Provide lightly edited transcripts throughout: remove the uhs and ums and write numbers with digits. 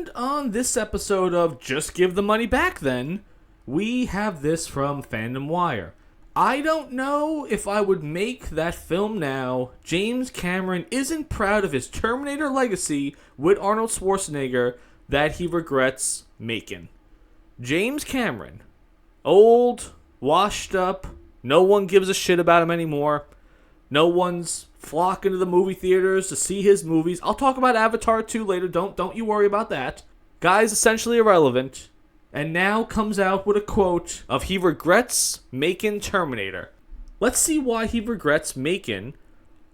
And on this episode of Just Give the Money Back Then, we have this from Fandom Wire. I don't know if I would make that film now. James Cameron isn't proud of his Terminator legacy with Arnold Schwarzenegger that he regrets making. James Cameron, old, washed up, no one gives a shit about him anymore. No one's flocking to the movie theaters to see his movies. I'll talk about Avatar 2 later, don't you worry about that. Guy's essentially irrelevant. And now comes out with a quote of he regrets making Terminator. Let's see why he regrets making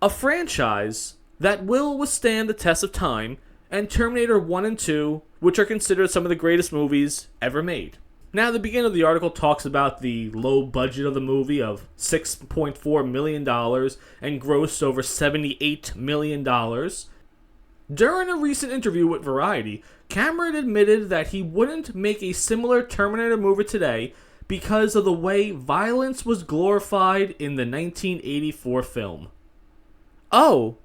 a franchise that will withstand the test of time, and Terminator 1 and 2, which are considered some of the greatest movies ever made. Now, the beginning of the article talks about the low budget of the movie of $6.4 million and grossed over $78 million. During a recent interview with Variety, Cameron admitted that he wouldn't make a similar Terminator movie today because of the way violence was glorified in the 1984 film. Oh,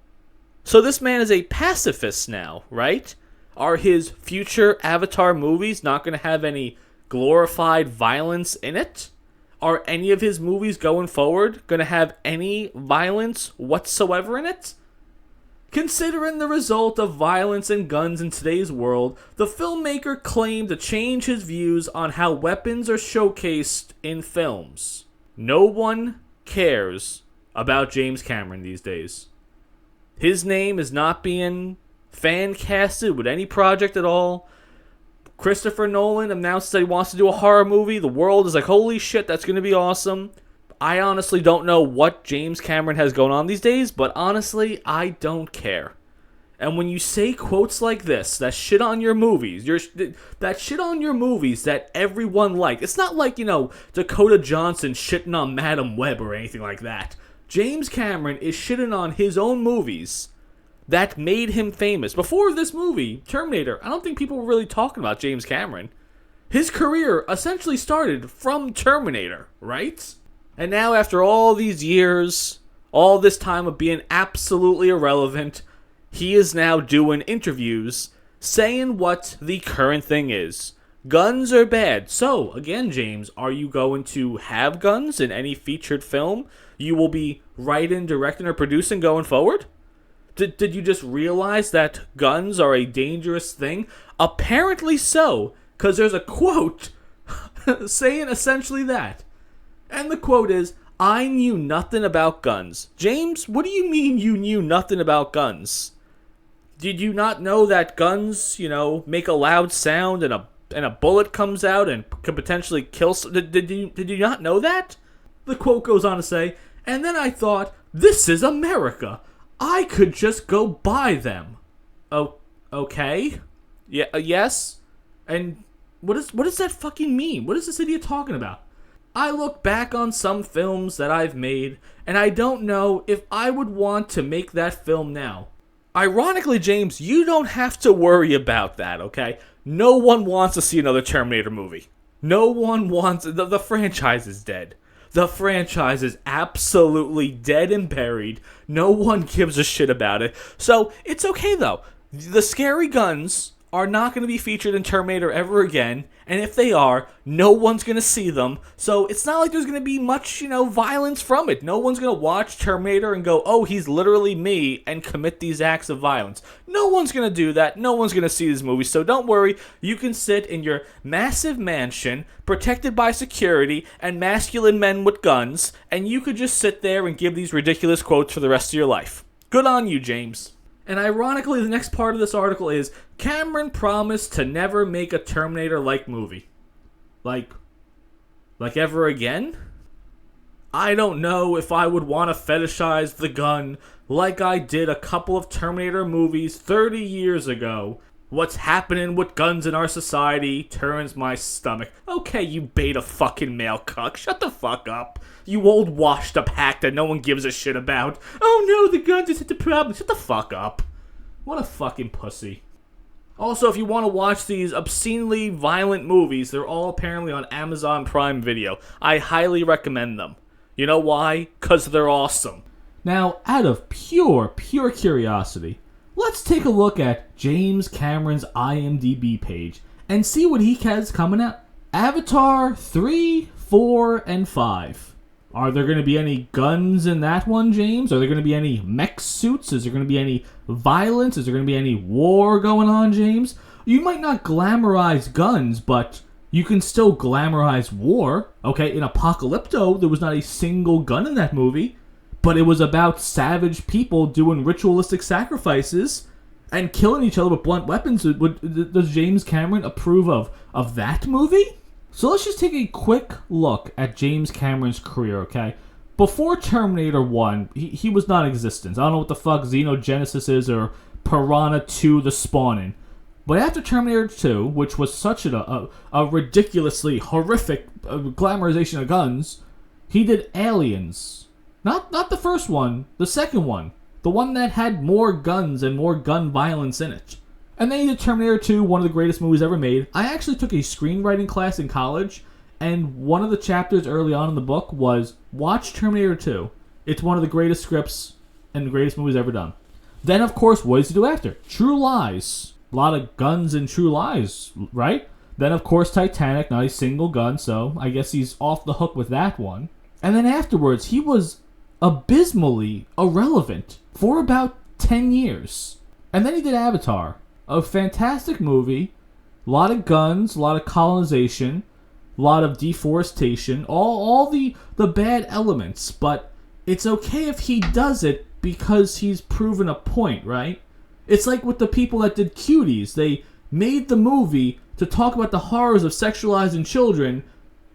so this man is a pacifist now, right? Are his future Avatar movies not going to have any glorified violence in it? Are any of his movies going forward going to have any violence whatsoever in it? Considering the result of violence and guns in today's world, the filmmaker claimed to change his views on how weapons are showcased in films. No one cares about James Cameron these days. His name is not being fan-casted with any project at all. Christopher Nolan announced that he wants to do a horror movie. The world is like, holy shit, that's going to be awesome. I honestly don't know what James Cameron has going on these days, but honestly, I don't care. And when you say quotes like this, that shit on your movies, that shit on your movies that everyone liked, it's not like, Dakota Johnson shitting on Madam Web or anything like that. James Cameron is shitting on his own movies that made him famous. Before this movie, Terminator, I don't think people were really talking about James Cameron. His career essentially started from Terminator, right? And now, after all these years, all this time of being absolutely irrelevant, he is now doing interviews saying what the current thing is. Guns are bad. So, again, James, are you going to have guns in any featured film you will be writing, directing, or producing going forward? Did you just realize that guns are a dangerous thing? Apparently so, because there's a quote saying essentially that. And the quote is, I knew nothing about guns. James, what do you mean you knew nothing about guns? Did you not know that guns, make a loud sound and a bullet comes out and could potentially kill... Did you not know that? The quote goes on to say, and then I thought, this is America. I could just go buy them. Oh, okay. Yeah, yes? And what does that fucking mean? What is this idiot talking about? I look back on some films that I've made, and I don't know if I would want to make that film now. Ironically, James, you don't have to worry about that, okay? No one wants to see another Terminator movie. No one wants... The franchise is dead. The franchise is absolutely dead and buried. No one gives a shit about it. So, it's okay, though. The scary guns are not going to be featured in Terminator ever again, and if they are, no one's going to see them, so it's not like there's going to be much, violence from it. No one's going to watch Terminator and go, oh, he's literally me, and commit these acts of violence. No one's going to do that. No one's going to see this movie, so don't worry. You can sit in your massive mansion, protected by security, and masculine men with guns, and you could just sit there and give these ridiculous quotes for the rest of your life. Good on you, James. And ironically, the next part of this article is, Cameron promised to never make a Terminator-like movie. Like ever again? I don't know if I would want to fetishize the gun like I did a couple of Terminator movies 30 years ago. What's happening with guns in our society turns my stomach. Okay, you beta fucking male cuck, shut the fuck up. You old washed up hack that no one gives a shit about. Oh no, the guns isn't the problem. Shut the fuck up. What a fucking pussy. Also, if you want to watch these obscenely violent movies, they're all apparently on Amazon Prime Video. I highly recommend them. You know why? 'Cause they're awesome. Now, out of pure curiosity, let's take a look at James Cameron's IMDb page and see what he has coming out. Avatar 3, 4, and 5. Are there going to be any guns in that one, James? Are there going to be any mech suits? Is there going to be any violence? Is there going to be any war going on, James? You might not glamorize guns, but you can still glamorize war. Okay, in Apocalypto, there was not a single gun in that movie, but it was about savage people doing ritualistic sacrifices and killing each other with blunt weapons. Does James Cameron approve of that movie? So let's just take a quick look at James Cameron's career, okay? Before Terminator 1, he was non-existent. I don't know what the fuck Xenogenesis is or Piranha 2 The Spawning. But after Terminator 2, which was such a ridiculously horrific glamorization of guns, he did Aliens. Not the first one, the second one. The one that had more guns and more gun violence in it. And then he did Terminator 2, one of the greatest movies ever made. I actually took a screenwriting class in college, and one of the chapters early on in the book was, watch Terminator 2. It's one of the greatest scripts and the greatest movies ever done. Then, of course, what does he do after? True Lies. A lot of guns in True Lies, right? Then, of course, Titanic, not a single gun, so I guess he's off the hook with that one. And then afterwards, he was abysmally irrelevant for about 10 years. And then he did Avatar. A fantastic movie, a lot of guns, a lot of colonization, a lot of deforestation, all the bad elements, but it's okay if he does it because he's proven a point, right? It's like with the people that did Cuties. They made the movie to talk about the horrors of sexualizing children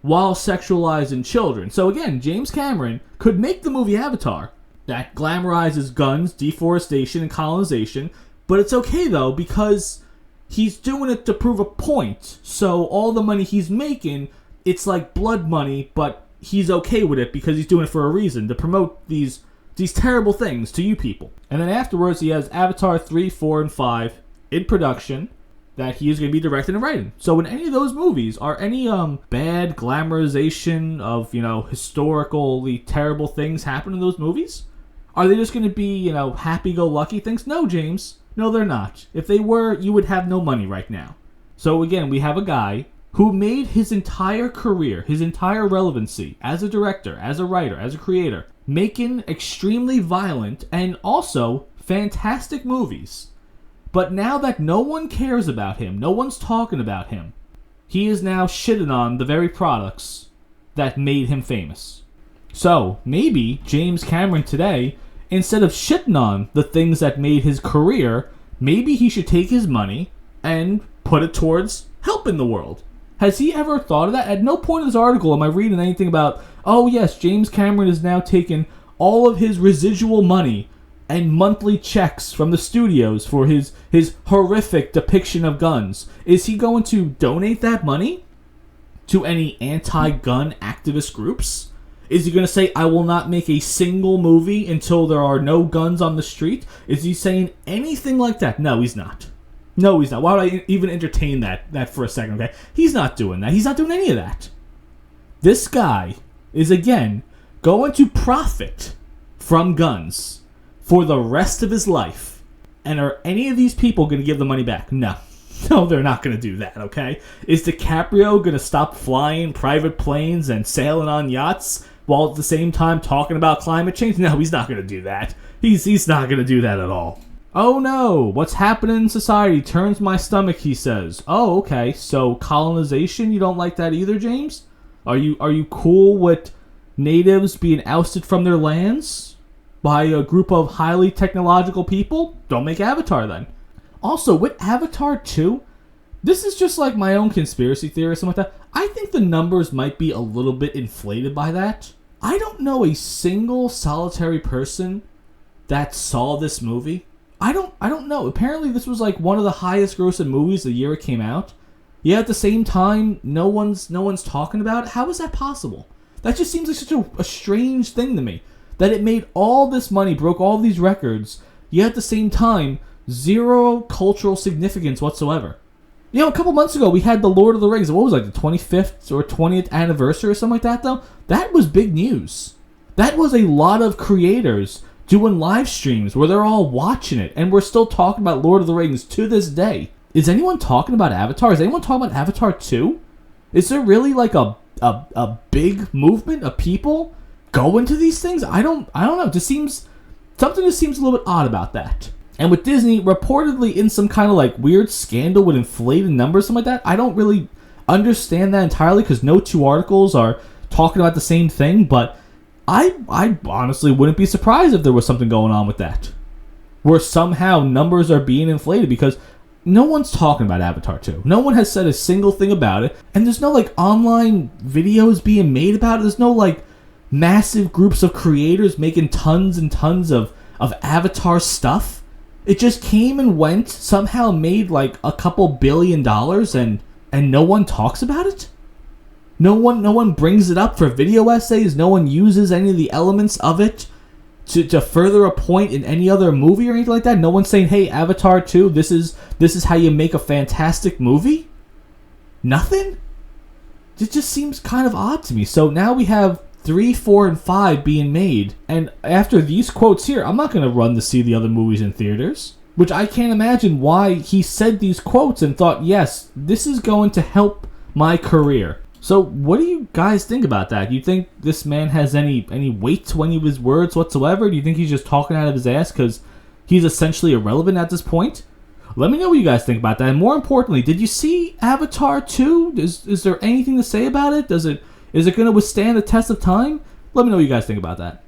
while sexualizing children. So again, James Cameron could make the movie Avatar that glamorizes guns, deforestation, and colonization. But it's okay, though, because he's doing it to prove a point. So all the money he's making, it's like blood money, but he's okay with it because he's doing it for a reason, to promote these terrible things to you people. And then afterwards, he has Avatar 3, 4, and 5 in production that he is going to be directing and writing. So in any of those movies, are any bad glamorization of, historically terrible things happen in those movies? Are they just going to be, happy-go-lucky things? No, James. No, they're not. If they were, you would have no money right now. So again, we have a guy who made his entire career, his entire relevancy as a director, as a writer, as a creator, making extremely violent and also fantastic movies. But now that no one cares about him, no one's talking about him, he is now shitting on the very products that made him famous. So maybe James Cameron today, instead of shitting on the things that made his career, maybe he should take his money and put it towards helping the world. Has he ever thought of that? At no point in this article am I reading anything about, oh yes, James Cameron is now taking all of his residual money and monthly checks from the studios for his horrific depiction of guns. Is he going to donate that money to any anti-gun activist groups? Is he going to say, I will not make a single movie until there are no guns on the street? Is he saying anything like that? No, he's not. No, he's not. Why would I even entertain that for a second, okay? He's not doing that. He's not doing any of that. This guy is, again, going to profit from guns for the rest of his life. And are any of these people going to give the money back? No. No, they're not going to do that, okay? Is DiCaprio going to stop flying private planes and sailing on yachts while at the same time talking about climate change? No, he's not going to do that. He's not going to do that at all. Oh no, what's happening in society turns my stomach, he says. Oh, okay, so colonization, you don't like that either, James? Are you cool with natives being ousted from their lands by a group of highly technological people? Don't make Avatar then. Also, with Avatar 2, this is just like my own conspiracy theory or something like that. I think the numbers might be a little bit inflated by that. I don't know a single solitary person that saw this movie. I don't know. Apparently this was like one of the highest grossing movies the year it came out. Yet at the same time, no one's talking about it. How is that possible? That just seems like such a strange thing to me. That it made all this money, broke all these records, yet at the same time, zero cultural significance whatsoever. You know, a couple months ago, we had The Lord of the Rings. What was it, like the 25th or 20th anniversary or something like that, though? That was big news. That was a lot of creators doing live streams where they're all watching it, and we're still talking about Lord of the Rings to this day. Is anyone talking about Avatar? Is anyone talking about Avatar 2? Is there really like a big movement of people going to these things? I don't know. It just seems something just seems a little bit odd about that. And with Disney reportedly in some kind of like weird scandal with inflated numbers, something like that, I don't really understand that entirely because no two articles are talking about the same thing. But I honestly wouldn't be surprised if there was something going on with that, where somehow numbers are being inflated, because no one's talking about Avatar 2. No one has said a single thing about it, and there's no like online videos being made about it. There's no like massive groups of creators making tons and tons of Avatar stuff. It just came and went, somehow made like a couple $1 billion, and no one talks about it? No one brings it up for video essays. No one uses any of the elements of it to further a point in any other movie or anything like that. No one's saying, hey, Avatar 2, this is how you make a fantastic movie? Nothing? It just seems kind of odd to me. So now we have 3, 4, and 5 being made. And after these quotes here, I'm not going to run to see the other movies in theaters. Which I can't imagine why he said these quotes and thought, yes, this is going to help my career. So what do you guys think about that? Do you think this man has any weight to any of his words whatsoever? Do you think he's just talking out of his ass because he's essentially irrelevant at this point? Let me know what you guys think about that. And more importantly, did you see Avatar 2? Is there anything to say about it? Is it going to withstand the test of time? Let me know what you guys think about that.